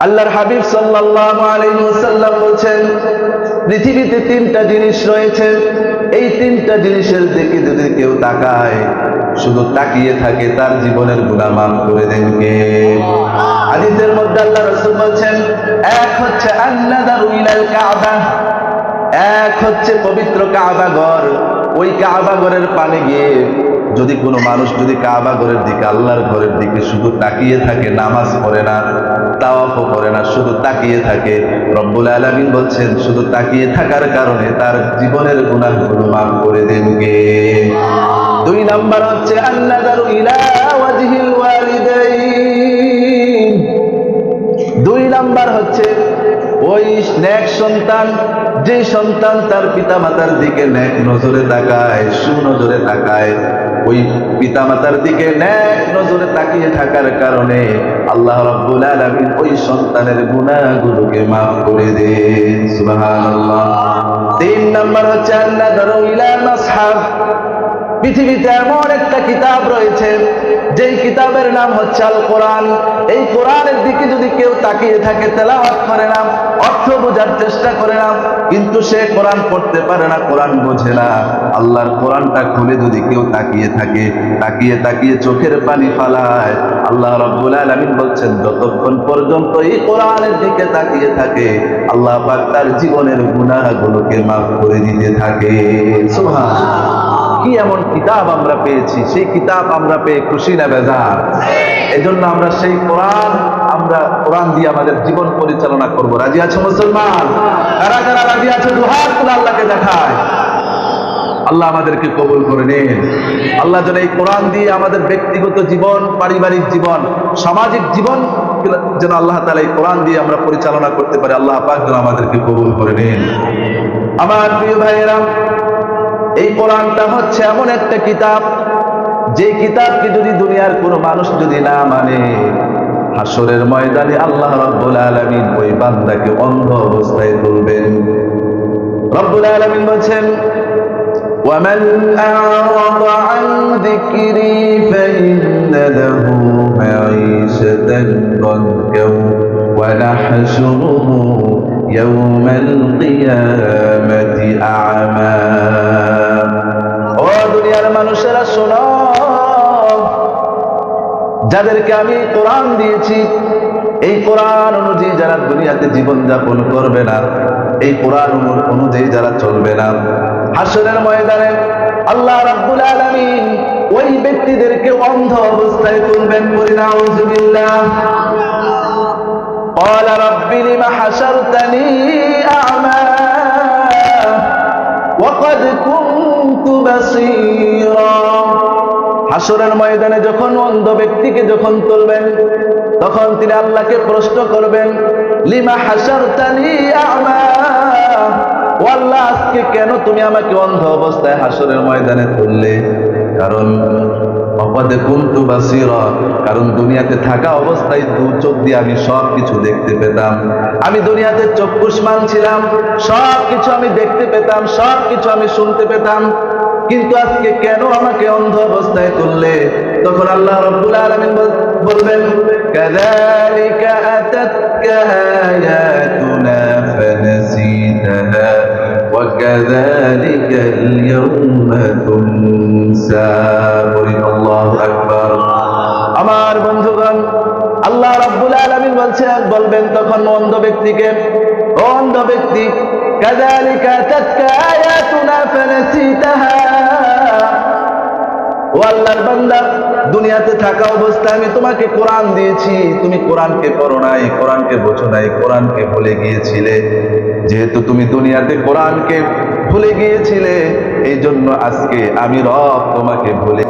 আল্লাহর হাবিব সাল্লাল্লাহু আলাইহি ওয়াসাল্লাম বলেন, পৃথিবীতে তিনটা জিনিস রয়েছে, এই তিনটা জিনিসের দিকে যদি কেউ তাকায়, শুধু তাকিয়ে থাকে, তার জীবনের গুনাহ মাফ করে দেন কে? হাদিসের মধ্যে আল্লাহ রাসূল বলেন, এক হচ্ছে আন-নাযারু ইলাল কাবা, এক হচ্ছে পবিত্র কাবা ঘর। ওই কাবা ঘরের পানে গিয়ে যদি কোনো মানুষ যদি কাবা ঘরের দিকে, আল্লাহর ঘরের দিকে শুধু তাকিয়ে থাকে, নামাজ পড়ে না, তাওয়াফও করে না, শুধু তাকিয়ে থাকে, রব্বুল আলামিন বলছেন শুধু তাকিয়ে থাকার কারণে তার জীবনের গুনাহগুলো মাফ করে দেন কে? দুই নাম্বার হচ্ছে আন-নাযারু ইলা ওয়াজহিল ওয়ালিদাইন। দুই নাম্বার হচ্ছে ওই নেক সন্তান, যে সন্তান তার পিতা মাতার দিকে নেক নজরে তাকায়, সুনজরে তাকায়, ওই পিতা মাতার দিকে নেক নজরে তাকিয়ে থাকার কারণে আল্লাহ রাব্বুল আলামিন ওই সন্তানের গুনাহগুলোকে মাফ করে দেন। সুবহানাল্লাহ। তিন নাম্বার হচ্ছে আন-নাযারু ইলা মাসহাব। পৃথিবীতে এমন একটা কিতাব রয়েছে, যেই কিতাবের নাম হচ্ছে আল কোরআন। এই কোরআনের দিকে যদি কেউ তাকিয়ে থাকে, তেলাওয়াত করে না, অর্থ বোঝার চেষ্টা করে না, কিন্তু সে কোরআন পড়তে পারে না, কোরআন বোঝে না, আল্লাহর কোরআনটা খুলে যদি কেউ তাকিয়ে থাকে, তাকিয়ে তাকিয়ে চোখের পানি ফালায়, আল্লাহ রাব্বুল আলামিন বলছেন যতক্ষণ পর্যন্ত এই কোরআনের দিকে তাকিয়ে থাকে, আল্লাহ পাক তার জীবনের গুনাহগুলোকে মাফ করে দিতে থাকে। সুবহানাল্লাহ। কি এমন কিতাব আমরা পেয়েছি, সেই কিতাব আমরা পেয়ে খুশি না বেজার? এজন্য আমরা সেই কোরআন, আমরা কোরআন দিয়ে আমাদের জীবন পরিচালনা করব। রাজি আছো মুসলমান? কারা কারা রাজি আছো? দুহাত তুলে আল্লাহকে দেখায়। আল্লাহ আমাদেরকে কবুল করে নিন। আল্লাহ যেন এই কোরআন দিয়ে আমাদের ব্যক্তিগত জীবন, পারিবারিক জীবন, সামাজিক জীবন যেন আল্লাহ তাআলা এই কোরআন দিয়ে আমরা পরিচালনা করতে পারি। আল্লাহ পাক যেন আমাদেরকে কবুল করে নিন। আমার প্রিয় ভাইয়েরা, এই কোরআনটা হচ্ছে এমন একটা কিতাব, যে কিতাবকে যদি দুনিয়ার কোনো মানুষ যদি না মানে, হাসরের ময়দানে আল্লাহ রাব্বুল আলামিন ওই বান্দাকে অন্ধ অবস্থায় তুলবেন। রব্বুল আলামিন বলেন, وَمَنْ أَعْرَضَ عَنْ ذِكْرِي فَإِنَّ لَهُ مَعِيشَةً ضَنكًا وَنَحْشُرُهُ يَوْمَ الْقِيَامَةِ أَعْمَى। ও দুনিয়ার মানুষেরা শোনো, যাদেরকে আমি কোরআন দিয়েছি, এই কোরআন অনুযায়ী যারা দুনিয়াতে জীবন যাপন করবে না, এই কোরআন অনুযায়ী যারা চলবে না, হাসরের ময়দানে আল্লাহ রাব্বুল আলামিন ওই ব্যক্তিদেরকে অন্ধ অবস্থায় তুলবেন। বলি নাউযুবিল্লাহ। قال رب لم حشرتني أعمى وقد كنت بصيرا। হাসরের ময়দানে যখন অন্ধ ব্যক্তিকে যখন তুলবেন, তখন তিনি আল্লাহকে প্রশ্ন করবেন, লিমা হাশারতানি আ'মা, ও আল্লাহ আজকে কেন তুমি আমাকে অন্ধ অবস্থায় হাসরের ময়দানে তুললে? কারণ ওয়াকাদ কুনতু বাসীরা, কারণ দুনিয়াতে থাকা অবস্থায় দু চোখ দিয়ে আমি সব কিছু দেখতে পেতাম। আমি দুনিয়াতে চক্ষুষ্মান ছিলাম, সব কিছু আমি দেখতে পেতাম, সব কিছু আমি শুনতে পেতাম, কিন্তু আজকে কেন আমাকে অন্ধ অবস্থায় তুললে? তখন আল্লাহ রাব্বুল আলামিন বলবেন, কাযালিকা আতাতকা আয়াতুনা ফানাসিতাহা ওয়া কাযালিকা আল-ইয়াওমা তুনসা। আল্লাহু আকবার। আমার বন্ধুগণ, আল্লাহ রাব্বুল আলামিন বলবেন তখন অন্ধ ব্যক্তিকে, ও অন্ধ ব্যক্তি, কাযালিকা আতাতকা আয়াতুনা ফানাসিতাহা, ও আল্লাহর বান্দা, দুনিয়াতে থাকা অবস্থায় আমি তোমাকে কোরআন দিয়েছি, তুমি কোরআনকে পড়ো নাই, কোরআনকে বোঝো নাই, কোরআনকে ভুলে গিয়েছিলে। যেহেতু তুমি দুনিয়াতে কোরআনকে ভুলে গিয়েছিলে, এই জন্য আজকে আমি রব তোমাকে ভুলে